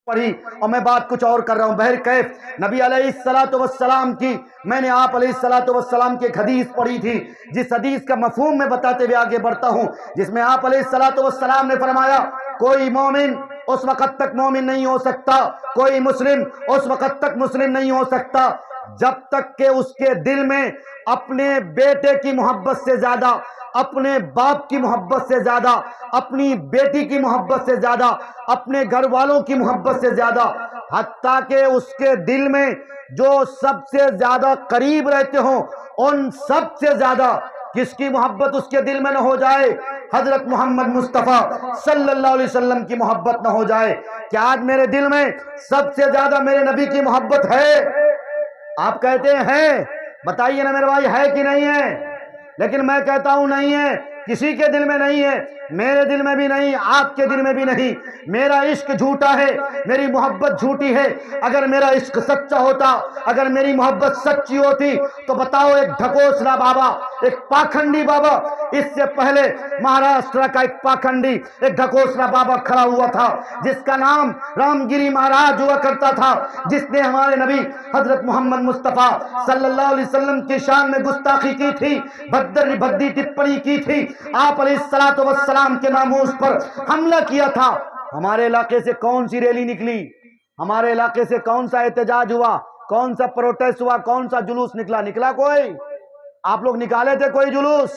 پڑھی اور میں بات کچھ اور کر رہا ہوں. بہرکیف نبی علیہ الصلوۃ والسلام کی میں نے آپ علیہ الصلوۃ والسلام کی ایک حدیث پڑھی تھی، جس حدیث کا مفہوم میں بتاتے ہوئے آگے بڑھتا ہوں، جس میں آپ علیہ الصلوۃ والسلام نے فرمایا کوئی مومن اس وقت تک مومن نہیں ہو سکتا، کوئی مسلم اس وقت تک مسلم نہیں ہو سکتا جب تک کہ اس کے دل میں اپنے بیٹے کی محبت سے زیادہ، اپنے باپ کی محبت سے زیادہ، اپنی بیٹی کی محبت سے زیادہ، اپنے گھر والوں کی محبت سے زیادہ، حتیٰ کہ اس کے دل میں جو سب سے زیادہ قریب رہتے ہوں ان سب سے زیادہ کس کی محبت اس کے دل میں نہ ہو جائے؟ حضرت محمد مصطفیٰ صلی اللہ علیہ وسلم کی محبت نہ ہو جائے. کہ آج میرے دل میں سب سے زیادہ میرے نبی کی محبت ہے؟ آپ کہتے ہیں بتائیے نا میرے بھائی، ہے کہ نہیں ہے؟ لیکن میں کہتا ہوں نہیں ہے، کسی کے دل میں نہیں ہے، میرے دل میں بھی نہیں، آپ کے دل میں بھی نہیں. میرا عشق جھوٹا ہے، میری محبت جھوٹی ہے. اگر میرا عشق سچا ہوتا، اگر میری محبت سچی ہوتی تو بتاؤ ایک ڈھکوسلا بابا، ایک پاکھنڈی بابا، اس سے پہلے مہاراشٹر کا ایک پاکھنڈی، ایک ڈھکوسلا بابا کھڑا ہوا تھا جس کا نام رام گیری مہاراج ہوا کرتا تھا، جس نے ہمارے نبی حضرت محمد مصطفیٰ صلی اللہ علیہ وسلم کی شان میں گستاخی کی تھی، بھدی ٹپڑی کی تھی، آپ علیہ الصلوۃ والسلام کے ناموس پر حملہ کیا تھا. ہمارے علاقے سے کون سی ریلی نکلی؟ ہمارے علاقے سے کون سا احتجاج ہوا؟ کون سا پروٹیسٹ ہوا؟ کون سا جلوس نکلا کوئی؟ آپ لوگ نکالے تھے کوئی جلوس؟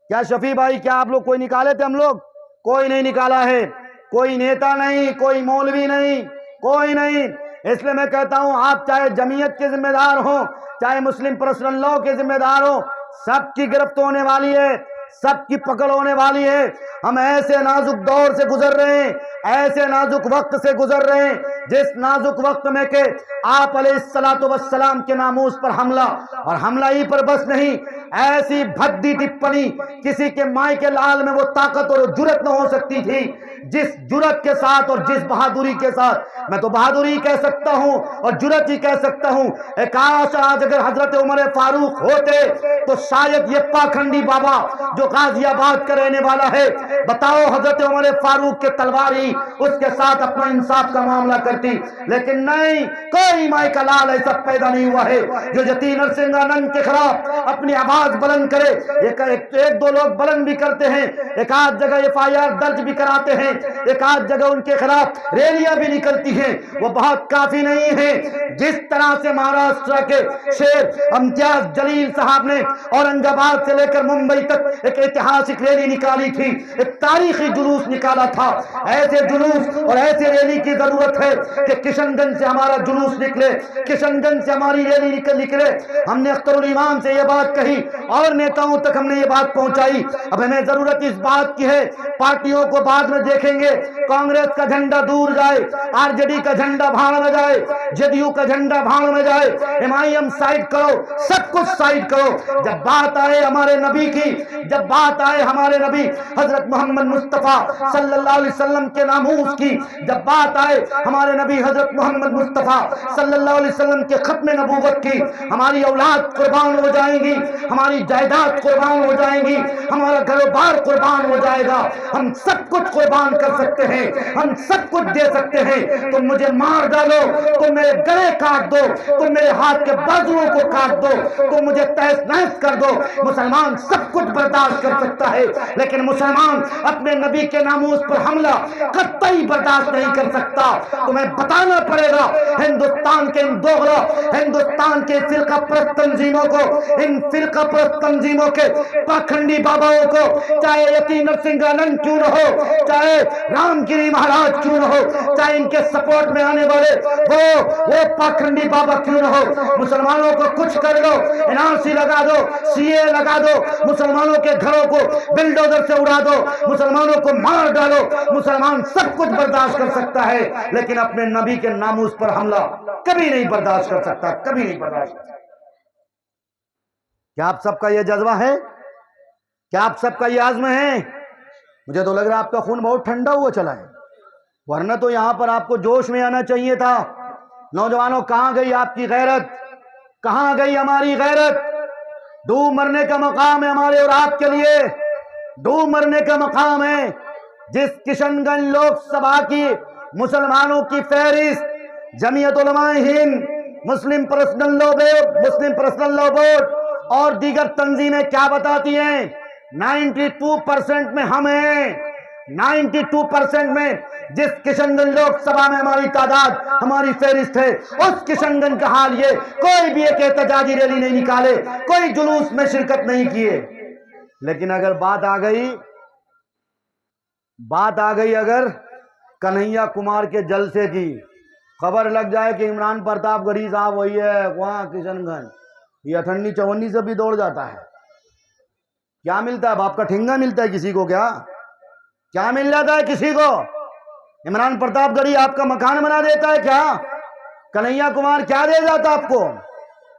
کیا شفیع بھائی، کیا آپ لوگ کوئی نکالے تھے؟ ہم لوگ کوئی نہیں نکالا ہے، کوئی نیتا نہیں، کوئی مولوی نہیں، کوئی نہیں. اس لیے میں کہتا ہوں آپ چاہے جمعیت کے ذمہ دار ہوں، چاہے مسلم پرسنل لاء کے ذمہ دار ہوں، سب کی گرفت ہونے والی ہے، سب کی پکڑ ہونے والی ہے. ہم ایسے نازک دور سے گزر رہے ہیں، ایسے نازک وقت سے گزر رہے ہیں جس نازک وقت میں کہ آپ علیہ الصلوۃ والسلام کے ناموس پر حملہ، اور حملہ ہی پر بس نہیں، ایسی بھدی ٹپنی کسی کے مائی کے لال میں وہ طاقت اور جرت نہ ہو سکتی تھی جس جرت کے ساتھ اور جس بہادری کے ساتھ، میں تو بہادری کہہ سکتا ہوں اور جرت ہی کہہ سکتا ہوں. کاش آج اگر حضرت عمر فاروق ہوتے تو شاید یہ پاکھنڈی بابا جو غازی آباد کا رہنے والا ہے، بتاؤ حضرت عمر فاروق کے تلوار ہی اس کے ساتھ اپنا انصاف کا معاملہ کرتی. لیکن نہیں، کوئی مائی کا لال ایسا پیدا نہیں ہوا ہے جو جتی نرسنگانند کے خلاف اپنی آواز بلند کرے. ایک دو لوگ بلند بھی کرتے ہیں، ایک آدھ جگہ FIR درج بھی کراتے ہیں، ایک آدھ جگہ ان کے خلاف ریلیاں بھی نکلتی ہیں، وہ بہت کافی نہیں ہے. جس طرح سے مہاراشٹر کے شیر امتیاز جلیل صاحب نے اورنگ آباد سے لے کر ممبئی تک ایک ایتہاسک ریلی نکالی تھی، ایک تاریخی جلوس نکالا تھا، ایسے جلوس اور ایسے ریلی کی ضرورت ہے کہ کشن گنج سے ہمارا جلوس نکلے، کشن گنج سے ہماری ریلی نکلے. ہم نے اختر الایمان سے یہ بات کہی اور نیتاؤں تک ہم نے یہ بات پہنچائی. اب ہمیں ضرورت اس بات کی ہے، پارٹیوں کو بعد میں دیکھیں گے، کانگریس کا جھنڈا دور جائے، RJD کا جھنڈا بھاڑ میں جائے، JDU کا جھنڈا بھاڑ میں جائے، MIM سائڈ کرو، سب کچھ سائڈ کرو. جب بات آئے ہمارے نبی کی، جب بات آئے ہمارے نبی حضرت محمد مصطفیٰ صلی اللہ علیہ وسلم کے ناموس کی، جب بات آئے ہمارے نبی حضرت محمد مصطفیٰ صلی اللہ علیہ وسلم کے ختم نبوت کی، ہماری اولاد قربان ہو جائیں گی، ہماری جائیداد قربان ہو جائیں گی، ہمارا گھر و بار قربان ہو جائے گا. ہم سب کچھ قربان کر سکتے ہیں، ہم سب کچھ دے سکتے ہیں. تم مجھے مار ڈالو، تم میرے گلے کاٹ دو، تم میرے ہاتھ کے بازوؤں کو کاٹ دو، تم مجھے تہس نہس کر دو، مسلمان سب کچھ برداشت کر سکتا ہے. لیکن مسلمان اپنے نبی کے ناموس پر حملہ قطعی برداشت نہیں کر سکتا. تمہیں بتانا پڑے گا ہندوستان کے ان دوغلا، ہندوستان کے فرقہ پرست تنظیموں کو، ان فرقہ پرست تنظیموں کے پاکھنڈی باباؤں کو، چاہے یتی نرسنگانند کیوں نہ ہو، چاہے رام گیری مہاراج کیوں نہ ہو، چاہے ان کے سپورٹ میں آنے والے وہ پاکھنڈی بابا کیوں نہ ہو، مسلمانوں کو کچھ کر دو، NRC لگا دو، CA لگا دو، مسلمانوں کے گھروں کو بلڈوزر سے اڑا دو، مسلمانوں کو مار ڈالو، مسلمان سب کچھ برداشت کر سکتا ہے، لیکن اپنے نبی کے ناموس پر حملہ کبھی نہیں برداشت کر سکتا، کبھی نہیں برداشت کر سکتا. کیا آپ سب کا یہ جذبہ ہے؟ کیا آپ سب کا یہ عزم ہے؟ مجھے تو لگ رہا ہے آپ کا خون بہت ٹھنڈا ہوا چلا ہے، ورنہ تو یہاں پر آپ کو جوش میں آنا چاہیے تھا. نوجوانوں، کہاں گئی آپ کی غیرت؟ کہاں گئی ہماری غیرت؟ ڈوب مرنے کا مقام ہے ہمارے اور آپ کے لیے، ڈوب مرنے کا مقام ہے. جس کشن گنج لوک سبھا کی مسلمانوں کی فہرست جمعیت علماء ہند، مسلم پرسنل لا بورڈ اور دیگر تنظیمیں کیا بتاتی ہیں؟ 92% میں ہم ہیں، 92% میں جس کشن گنج لوک سبھا میں ہماری تعداد، ہماری فہرست ہے، اس کشن گنج کا حال یہ، کوئی بھی ایک احتجاجی ریلی نہیں نکالے، کوئی جلوس میں شرکت نہیں کیے۔ لیکن اگر بات آ گئی اگر کنہیا کمار کے جلسے کی، خبر لگ جائے کہ عمران پرتاپ گڑھی صاحب وہی ہے وہاں کشن گنج، یہ 58-54 سے بھی دوڑ جاتا ہے۔ کیا ملتا ہے؟ باپ کا ٹھنگا ملتا ہے کسی کو؟ کیا مل جاتا ہے کسی کو؟ عمران پرتاپ گڑھی آپ کا مکان بنا دیتا ہے کیا؟ کنہیا کمار کیا دے جاتا آپ کو؟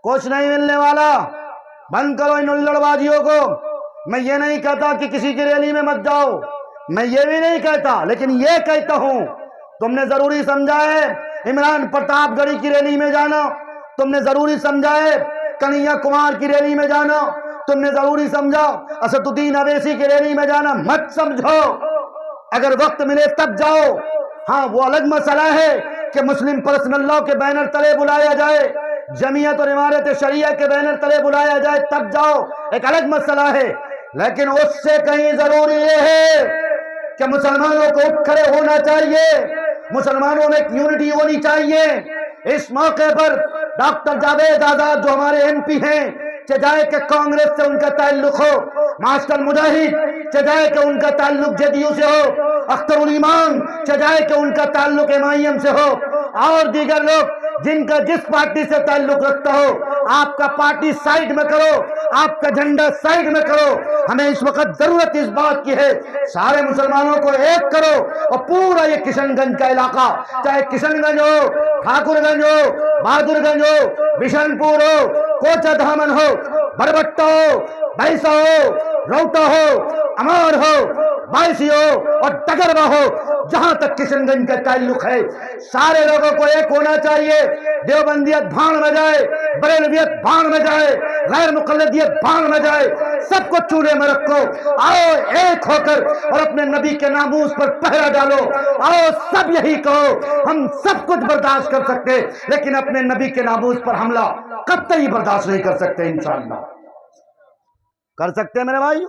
کچھ نہیں ملنے والا۔ بند کرو ان الڑ بازیوں کو۔ میں یہ نہیں کہتا کہ کسی کی ریلی میں مت جاؤ، میں یہ بھی نہیں کہتا، لیکن یہ کہتا ہوں تم نے ضروری سمجھا ہے عمران پرتاپ گڑھی کی ریلی میں جانا، تم نے ضروری سمجھا ہے کنہیا کمار کی ریلی میں جانا، تم نے ضروری سمجھا اسد الدین اویسی کی ریلی میں جانا، مت سمجھو۔ اگر وقت ملے تب جاؤ، ہاں وہ الگ مسئلہ ہے کہ مسلم پرسنل لا کے بینر تلے بلایا جائے، جمعیت اور امارت شریعہ کے بینر تلے بلایا جائے تب جاؤ، ایک الگ مسئلہ ہے۔ لیکن اس سے کہیں ضروری یہ ہے کہ مسلمانوں کو اٹھ کھڑے ہونا چاہیے، مسلمانوں میں ایک یونٹی ہونی چاہیے۔ اس موقع پر ڈاکٹر جاوید آزاد جو ہمارے ایم پی ہیں، چاہے کہ کانگریس سے ان کا تعلق ہو، ماسٹر مجاہد چاہے کہ ان کا تعلق جے ڈی یو سے ہو، اختر الایمان چاہے کہ ان کا تعلق ایم آئی ایم سے ہو، اور دیگر لوگ جن کا جس پارٹی سے تعلق رکھتا ہو، آپ کا پارٹی سائیڈ میں کرو، آپ کا جھنڈا سائیڈ میں کرو۔ ہمیں اس وقت ضرورت اس بات کی ہے سارے مسلمانوں کو ایک کرو، اور پورا یہ کشن گنج کا علاقہ، چاہے کشن گنج ہو، ٹھاکر گنج ہو، بہادر گنج ہو، بشن پور ہو، کوچا دھامن ہو، بربٹہ ہو، بھیسا ہو، روٹا ہو، امار ہو، بائسی ہو اور ڈگروا ہو، جہاں تک کشن گنج کا تعلق ہے سارے لوگوں کو ایک ہونا چاہیے۔ دیوبندیت بھان میں جائے، بریلویت بھان میں جائے، غیر مقلدیت بھان میں جائے، سب کو چولہے میں رکھو، آؤ ایک ہو کر اور اپنے نبی کے ناموس پر پہرا ڈالو۔ آؤ سب یہی کہو، ہم سب کچھ برداشت کر سکتے لیکن اپنے نبی کے ناموس پر حملہ قطعی برداشت نہیں کر سکتے۔ انشاءاللہ کر سکتے ہیں میرے بھائی۔